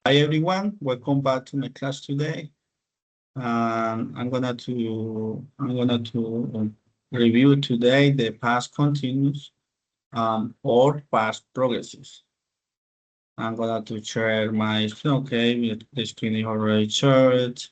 Hi everyone, welcome back to my class today. I'm gonna to review today the past continuous or past progressive. I'm gonna to share my screen. Okay, the screen is already shared.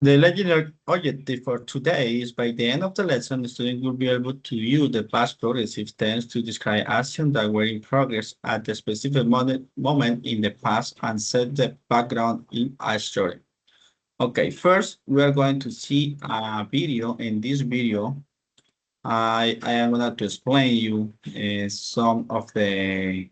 The legendary objective for today is by the end of the lesson, the student will be able to use the past progressive tense to describe actions that were in progress at the specific moment in the past and set the background in a story. Okay, first we are going to see a video. In this video, I am going to explain you some of the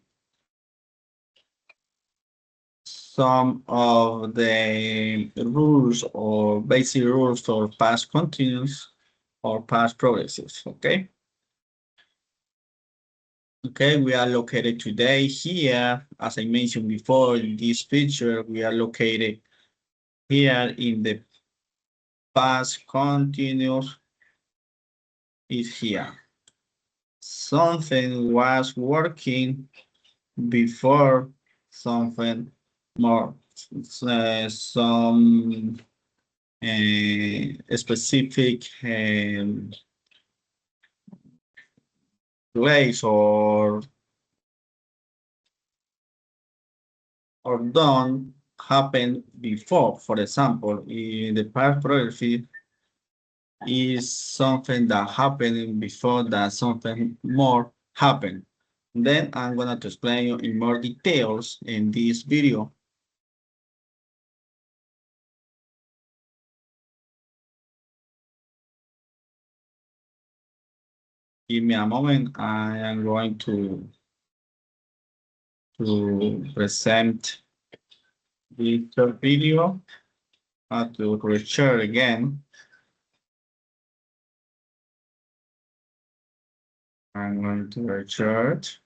rules or basic rules for past continuous or past progressives, okay? Okay, we are located today here, as I mentioned before, in this picture, we are located here in the past continuous is here. Something was working before something more, some specific place or done happened before. For example, in the past progressive is something that happened before that something more happened. Then I'm going to explain you in more details in this video. Give me a moment. I am going to present this video. I have to reshare again. I'm going to reshare it.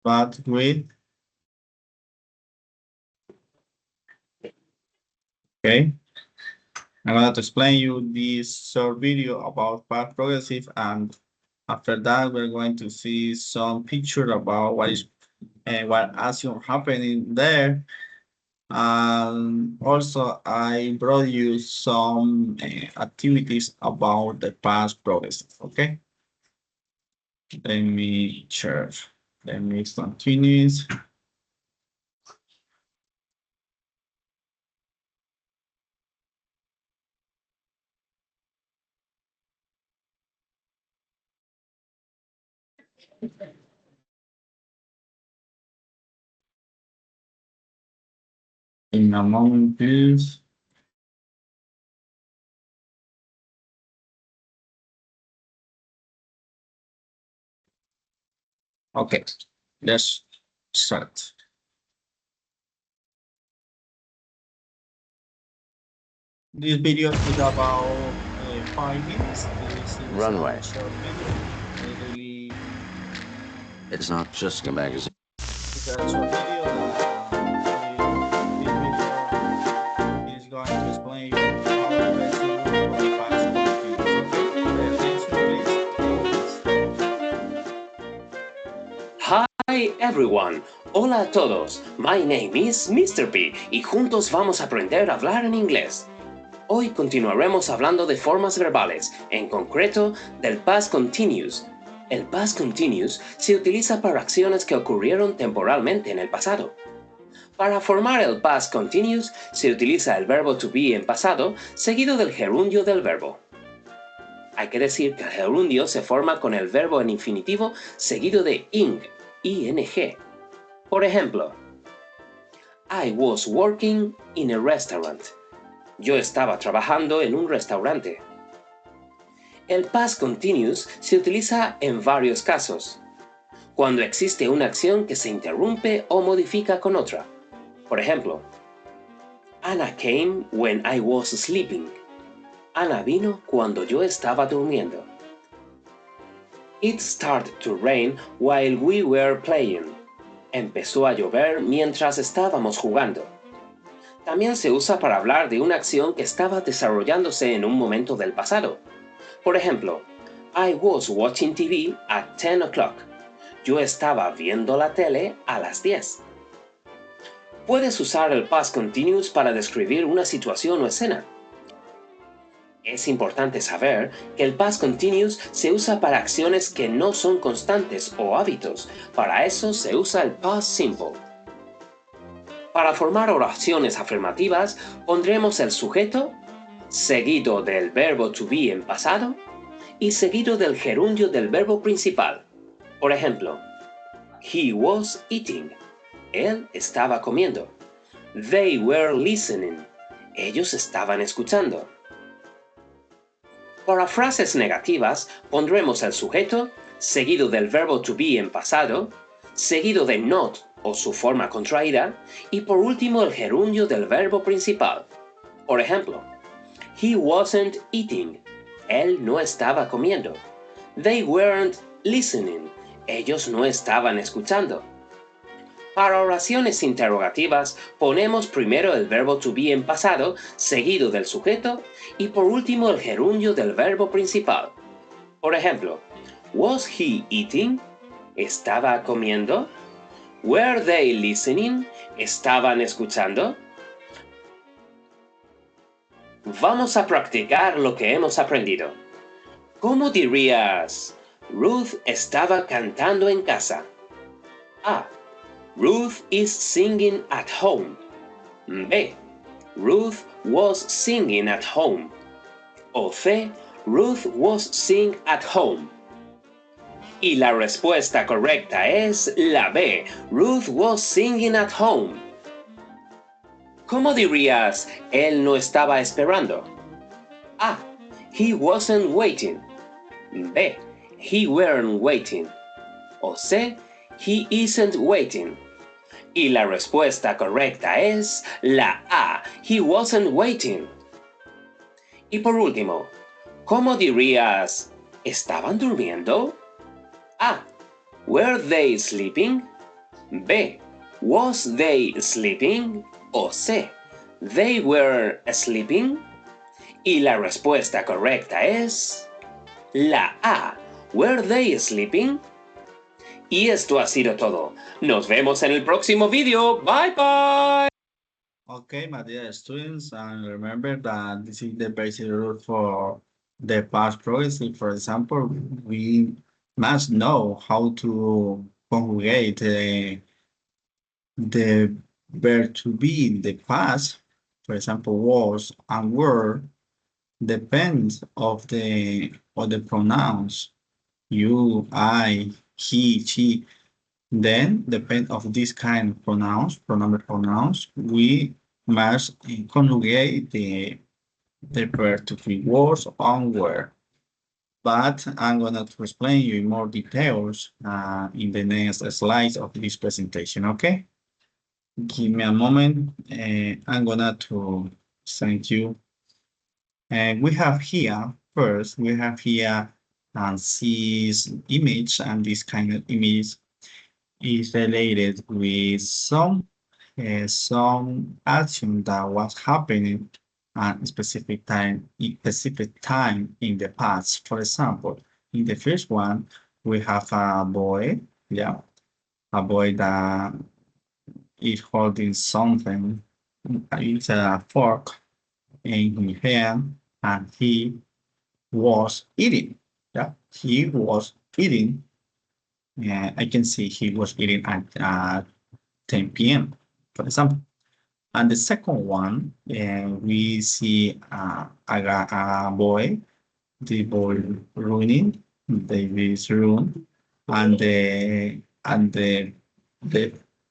But with, okay. I'm going to explain you this short video about past progressive, and after that we're going to see some picture about what action happening there. And also I brought you some activities about the past progressive. Okay. Let me share. Let me continue. In a moment, please. Okay, let's start. This video is about 5 minutes. This is Runway. a short video. Really, It's not just a magazine. it's a short video that is going to explain you how the basic rules for the past continuous. Okay, attention please. Hi everyone, hola a todos, my name is Mr. P y juntos vamos a aprender a hablar en inglés. Hoy continuaremos hablando de formas verbales, en concreto del past continuous. El past continuous se utiliza para acciones que ocurrieron temporalmente en el pasado. Para formar el past continuous se utiliza el verbo to be en pasado seguido del gerundio del verbo. Hay que decir que el gerundio se forma con el verbo en infinitivo seguido de ing. Por ejemplo, I was working in a restaurant. Yo estaba trabajando en un restaurante. El past continuous se utiliza en varios casos. Cuando existe una acción que se interrumpe o modifica con otra. Por ejemplo, Anna came when I was sleeping. Ana vino cuando yo estaba durmiendo. It started to rain while we were playing. Empezó a llover mientras estábamos jugando. También se usa para hablar de una acción que estaba desarrollándose en un momento del pasado. Por ejemplo, I was watching TV at 10 o'clock. Yo estaba viendo la tele a las 10. Puedes usar el past continuous para describir una situación o escena. Es importante saber que el past continuous se usa para acciones que no son constantes o hábitos. Para eso se usa el past simple. Para formar oraciones afirmativas, pondremos el sujeto, seguido del verbo to be en pasado, y seguido del gerundio del verbo principal. Por ejemplo, he was eating. Él estaba comiendo. They were listening. Ellos estaban escuchando. Para frases negativas, pondremos el sujeto, seguido del verbo to be en pasado, seguido de not o su forma contraída, y por último el gerundio del verbo principal. Por ejemplo, he wasn't eating. Él no estaba comiendo. They weren't listening. Ellos no estaban escuchando. Para oraciones interrogativas, ponemos primero el verbo to be en pasado, seguido del sujeto, y por último el gerundio del verbo principal. Por ejemplo, was he eating? ¿Estaba comiendo? Were they listening? ¿Estaban escuchando? Vamos a practicar lo que hemos aprendido. ¿Cómo dirías? Ruth estaba cantando en casa. A. Ruth is singing at home. B. Ruth was singing at home. O C. Ruth was singing at home. Y la respuesta correcta es la B. Ruth was singing at home. ¿Cómo dirías él no estaba esperando? A. He wasn't waiting. B. He weren't waiting. O C. He isn't waiting. Y la respuesta correcta es la A. He wasn't waiting. Y por último, ¿cómo dirías estaban durmiendo? A. Were they sleeping? B. Was they sleeping? O C. They were sleeping. Y la respuesta correcta es la A. Were they sleeping? Y esto ha sido todo. Nos vemos en el próximo video. Bye bye. Okay, my dear students, and remember that this is the basic rule for the past progressive. For example, we must know how to conjugate the verb to be in the past. For example, was and were depends of the pronouns you, I, he, she. Then, depend of this kind of pronouns, we must conjugate the verb to be was on were. But I'm going to explain you in more details in the next slides of this presentation, okay? Give me a moment. I'm gonna to send you. And we have here, first, we have here this image, and this kind of image is related with some action that was happening at a specific time in the past. For example, in the first one, we have a boy, yeah, a boy that is holding something. It's a fork in his hand, and he was eating. Yeah, he was eating. I can see he was eating at 10 p.m., for example. And the second one, we see a boy, the boy running, David's room, and the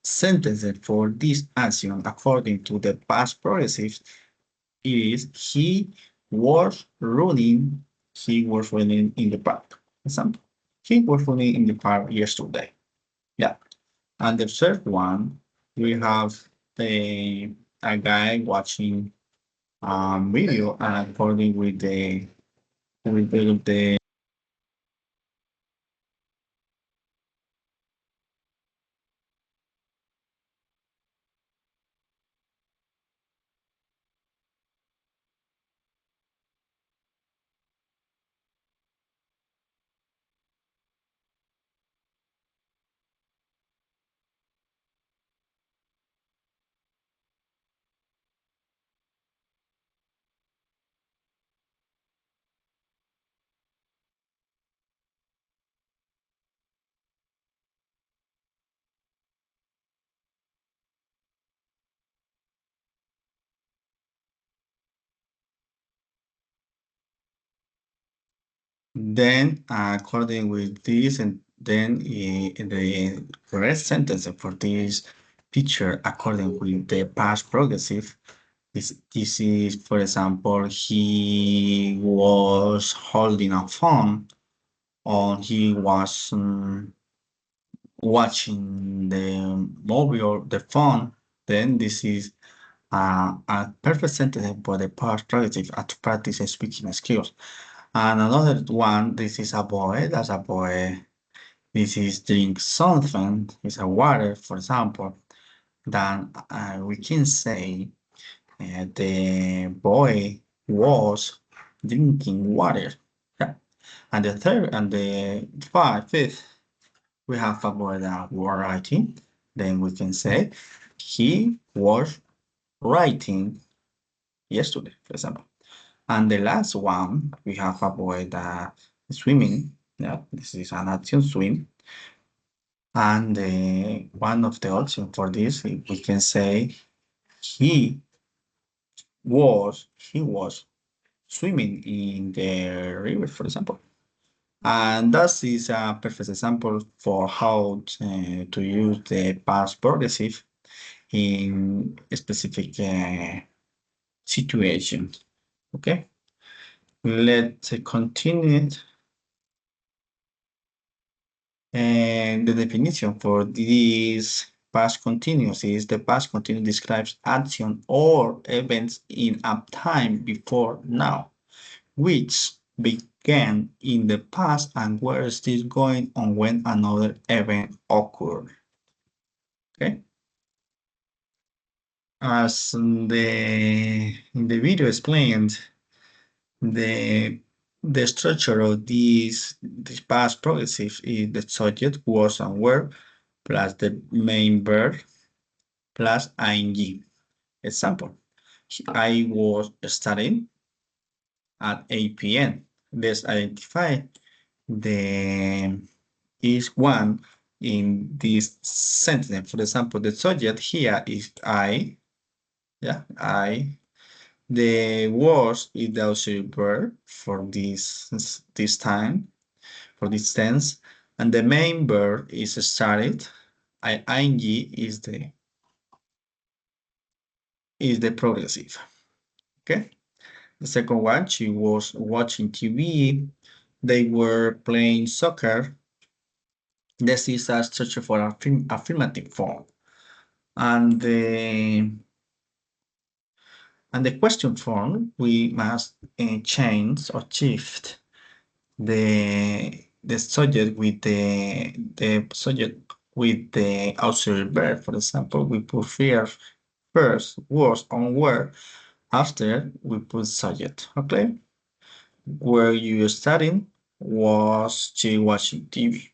sentence for this action, according to the past progressive, is he was running. He was running in the park. Example, he was running in the park yesterday. Yeah. And the third one, we have a guy watching video, and according with the Then, according with this, and then the correct sentence for this picture, according with the past progressive, this is, for example, he was holding a phone, or he was watching the movie or the phone. Then this is a perfect sentence for the past progressive to practice speaking skills. And another one, this is a boy, that's a boy. This is drink something, it's a water, for example. Then we can say the boy was drinking water. Yeah. And the third and the fifth, we have a boy that was writing. Then we can say he was writing yesterday, for example. And the last one, we have a boy that is swimming. Yeah, this is an action swim. And one of the options for this, we can say he he was swimming in the river, for example. And that is a perfect example for how to use the past progressive in a specific situation. Okay, let's continue. And the definition for this past continuous is the past continuous describes action or events in a time before now, which began in the past and were still going on when another event occurred. Okay. As in the video explained, the the structure of this past progressive is the subject was and were plus the main verb plus ing. Example, I was studying at 8 p.m. Let's identify the is one in this sentence. For example, the subject here is I. Yeah, I. The was is the auxiliary verb for this time, for this tense, and the main verb is started. Ing is the progressive. Okay. The second one, she was watching TV. They were playing soccer. This is a structure for affirmative form. And the question form, we must change or shift the subject with the subject with the auxiliary verb. For example, we put fear first, was on where, after we put subject. Okay, where you studying, was she watching TV?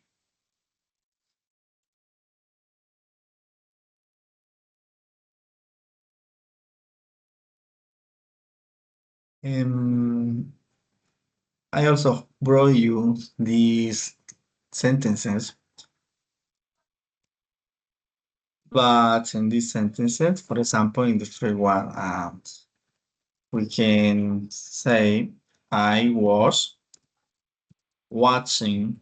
I also brought you these sentences, but in these sentences, for example, in the first one, we can say, I was watching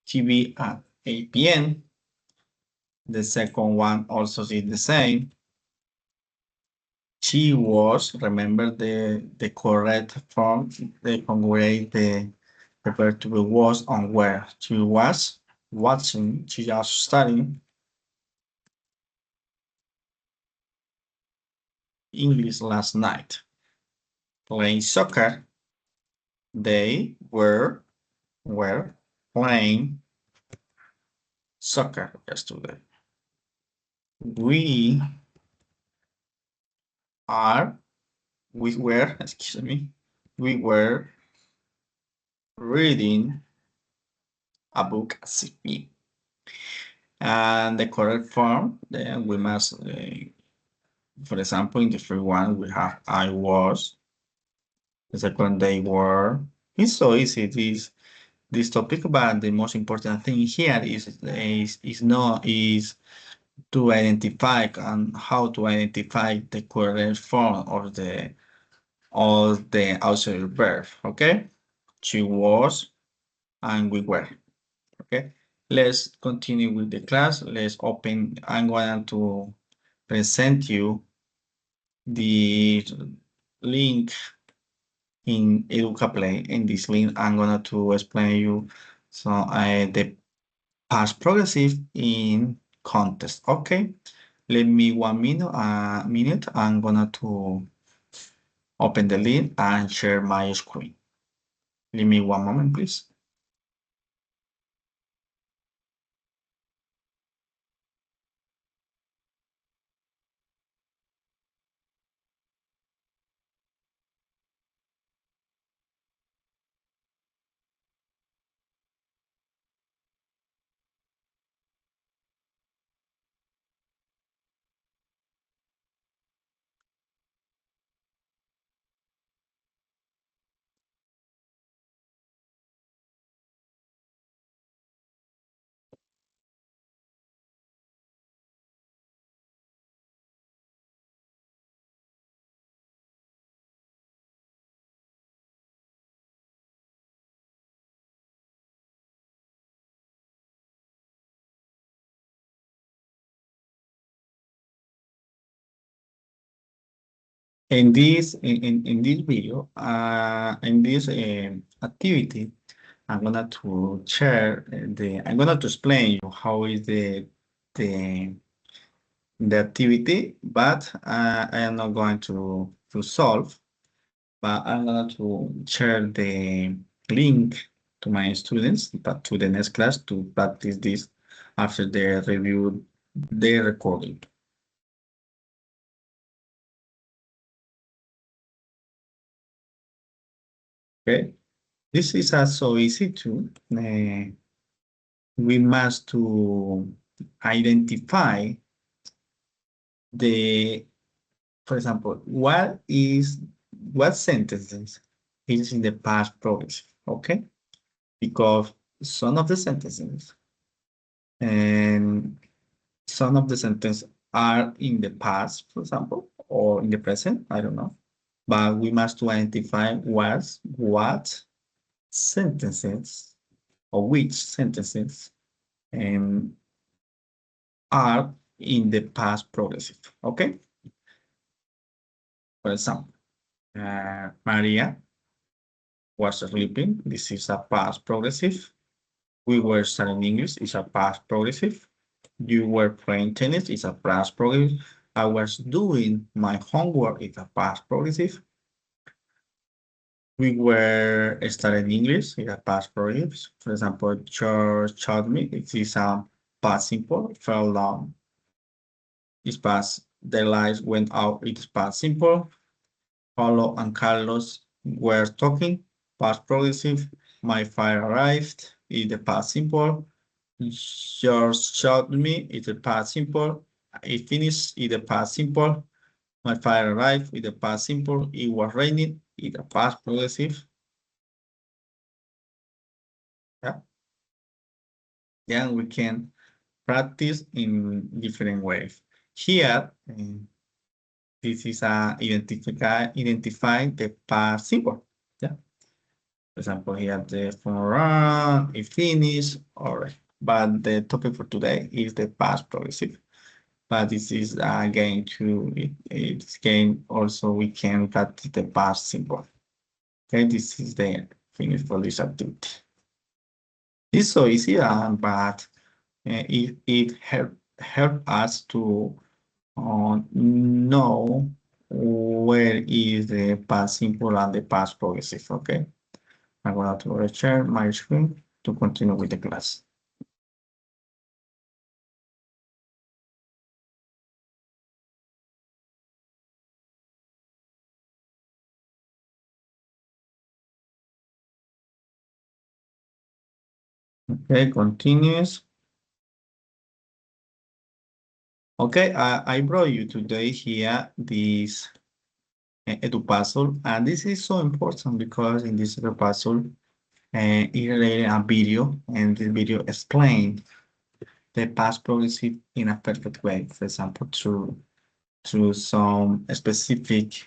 TV at 8 p.m. The second one also is the same. She was, remember the correct form, the conjugate the verb to be was on where. She was watching, she was studying English last night. Playing soccer, they were playing soccer yesterday. We excuse me, we were reading a book at 6 p.m. And the correct form, then we must, for example, in the first one, we have I was. The second, they were. It's so easy, this topic, but the most important thing here is to identify and how to identify the correct form of the auxiliary verb. Okay, she was, and we were. Okay, let's continue with the class. Let's open. I'm going to present you the link in EducaPlay. In this link, I'm going to explain you the past progressive in context. Okay, let me 1 minute. I'm gonna to open the link and share my screen. Give me 1 moment, please. In this video, in this activity, I'm gonna to share I'm gonna to explain you how is the the activity, but I am not going to solve, but I'm going to share the link to my students, but to the next class to practice this after they review the recording. Okay, this is also easy too. We must to identify the, for example, what sentences is in the past progressive, okay? Because some of the sentences and some of the sentences are in the past, for example, or in the present, I don't know. But we must to identify what sentences or which sentences um, are in the past progressive, okay? For example, Maria was sleeping. This is a past progressive. We were studying English. It's a past progressive. You were playing tennis. It's a past progressive. I was doing my homework. It's a past progressive. We were studying English. It's a past progressive. For example, George taught me. It is a past simple. Fell down. It's past. The lights went out. It's past simple. Paulo and Carlos were talking, past progressive. My fire arrived, is the past simple. George shot me, it's the past simple. It finished, is the past simple. My fire arrived, is the past simple. It was raining, is the past progressive. Yeah. Then we can practice in different ways. Here, this is identify the past simple. Yeah. For example, here the phone run, it finished, all right. But the topic for today is the past progressive. But this is again it's again also we can practice the past simple. Okay, this is the finish for this activity. It's so easy, but it help us to know where is the past simple and the past progressive. Okay. I'm going to share my screen to continue with the class. Okay, continues. Okay, I brought you today here this edu puzzle, and this is so important because in this edu puzzle, it related a video, and the video explained the past progressive in a perfect way. For example, through some specific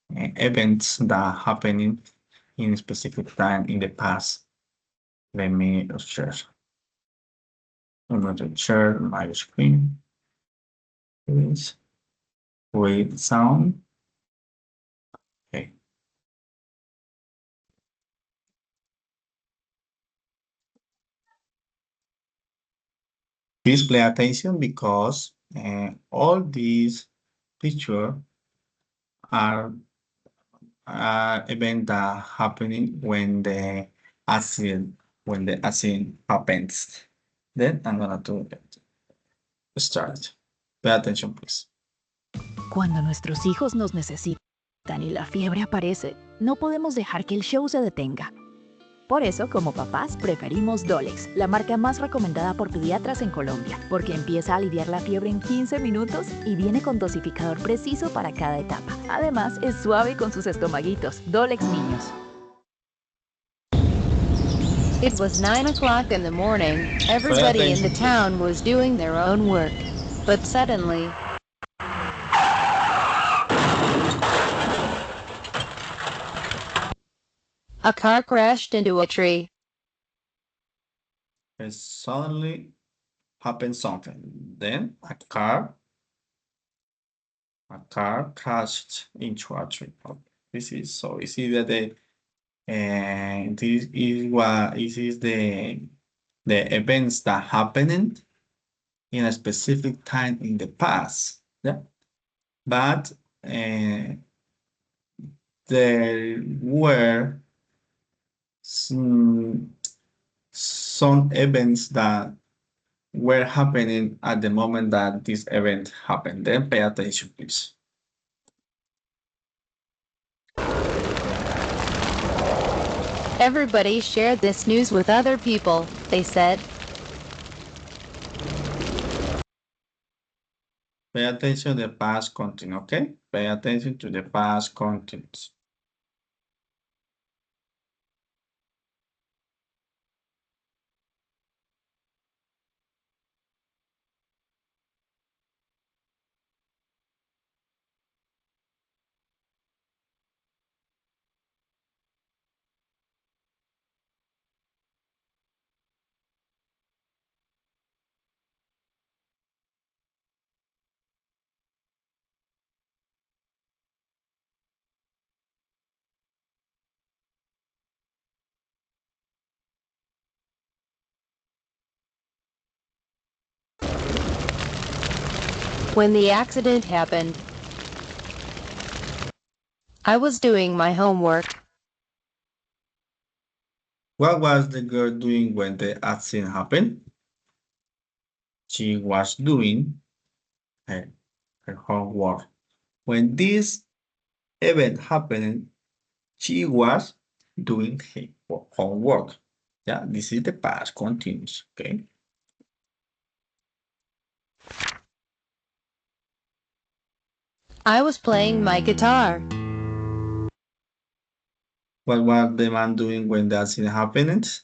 events that happening in a specific time in the past. Let me share. I'm going to share my screen. Please wait sound. Okay. Please pay attention because all these pictures are events that happening when the accident happens. Then I'm gonna do it. Start. Pay attention, please. Cuando nuestros hijos nos necesitan y la fiebre aparece, no podemos dejar que el show se detenga. Por eso, como papás, preferimos Dolex, la marca más recomendada por pediatras en Colombia, porque empieza a aliviar la fiebre en 15 minutos y viene con dosificador preciso para cada etapa. Además, es suave con sus estomaguitos. Dolex Niños. It was 9 o'clock in the morning. Everybody in the town was doing their own work. But suddenly, a car crashed into a tree. And suddenly happened something. Then a car crashed into a tree. Okay. This is so easy that this is the events that happened in a specific time in the past. Yeah. But there were some events that were happening at the moment that this event happened. Then pay attention, please. Everybody shared this news with other people, they said. Pay attention to the past continuous, okay? Pay attention to the past continuous. When the accident happened, I was doing my homework. What was the girl doing when the accident happened? She was doing her homework. When this event happened, she was doing her homework. Yeah, this is the past continuous, okay? I was playing my guitar. What was the man doing when the accident happened?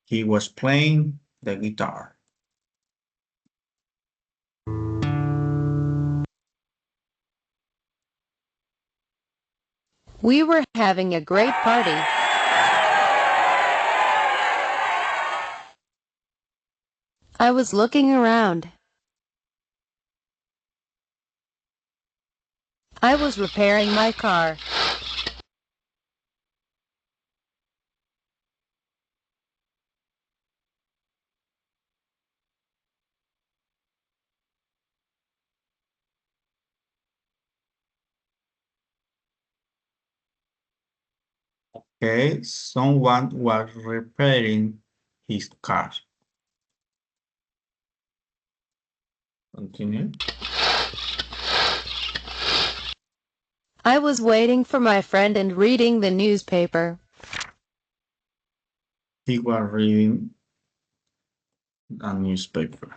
He was playing the guitar. We were having a great party. I was looking around. I was repairing my car. Okay, someone was repairing his car. Continue. I was waiting for my friend and reading the newspaper. He was reading a newspaper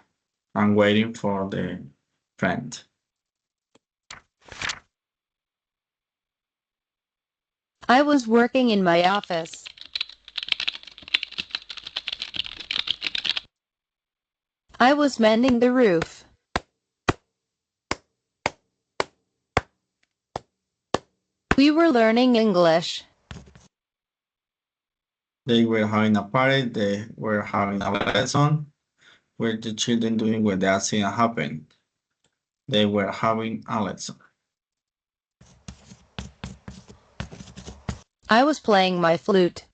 and waiting for the friend. I was working in my office. I was mending the roof. We were learning English. They were having a party, they were having a lesson. What the children doing when the accident happened? They were having a lesson. I was playing my flute.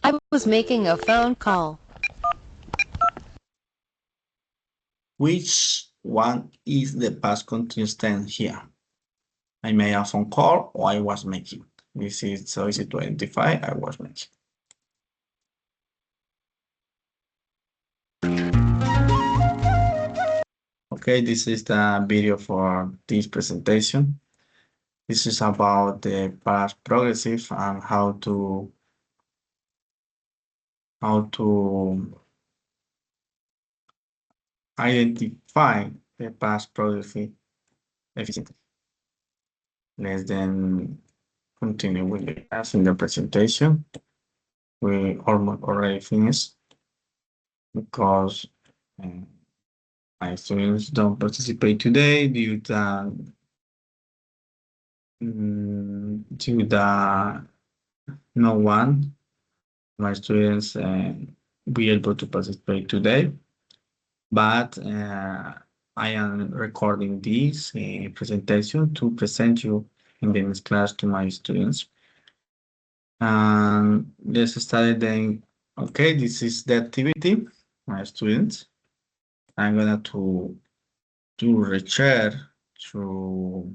I was making a phone call. Which one is the past continuous tense here? I made a phone call or I was making. This is so easy to identify. I was making. Okay, this is the video for this presentation. This is about the past progressive and how to identify the past progressive efficiently. Let's then continue with the class in the presentation. We almost already finished because my students don't participate today due to no one. My students be able to participate today, but I am recording this presentation to present you in the next class to my students. And let's start then. Okay, this is the activity, my students. I'm gonna to do research through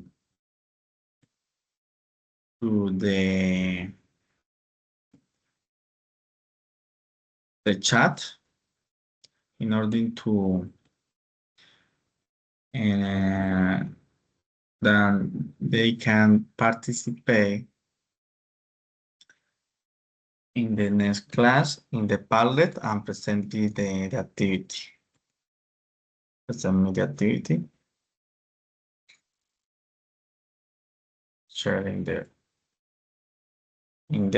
the chat in order to then they can participate in the next class in the Padlet and present the activity. Present me the activity. Sharing the in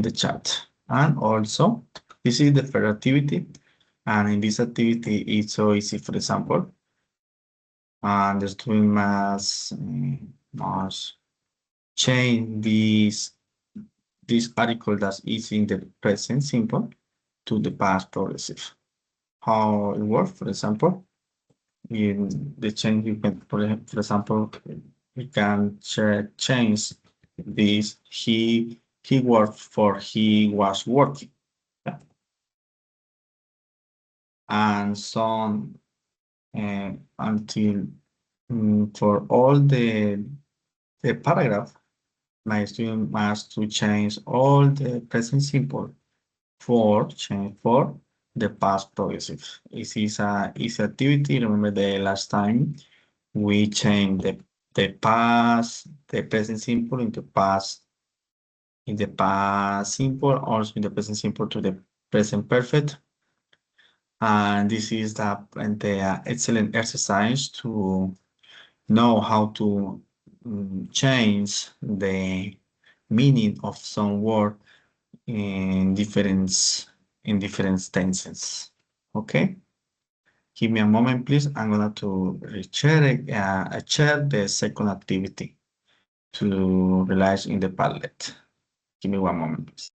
the chat. And also, this is the first activity. And in this activity, it's so easy, for example, and the student must change this article that is in the present simple to the past progressive. How it works, for example, in the change you can, for example, you can change this he worked for he was working. Yeah. And so on until for all the paragraph, my student must to change all the present simple for the past progressive. This is a easy activity. Remember the last time we changed the present simple into past in the past simple, also in the present simple to the present perfect. And this is the excellent exercise to know how to change the meaning of some word in different tenses. Okay, give me a moment, please. I'm gonna to share the second activity to realize in the Padlet. Give me one moment, please.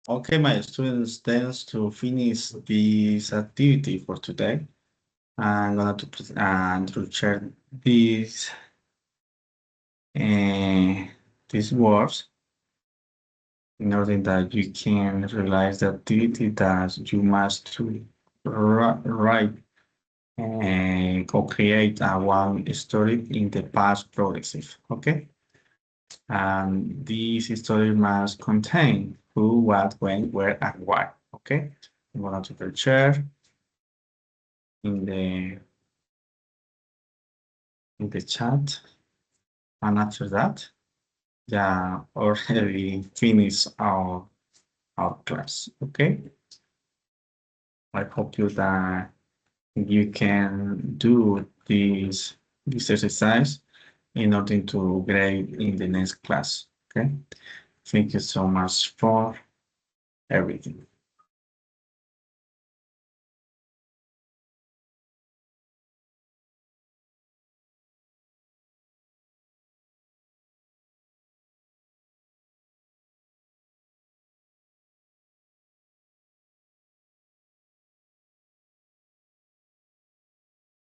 Okay, my students, thanks to finish this activity for today. I'm gonna to share these words in order that you can realize the activity that you must to write and co-create a one story in the past progressive. Okay, and this story must contain who, what, when, where, and why. Okay, I'm gonna to share in the chat, and after that, yeah, already finished our class. Okay, I hope that you can do this exercise in order to grade in the next class. Okay, thank you so much for everything.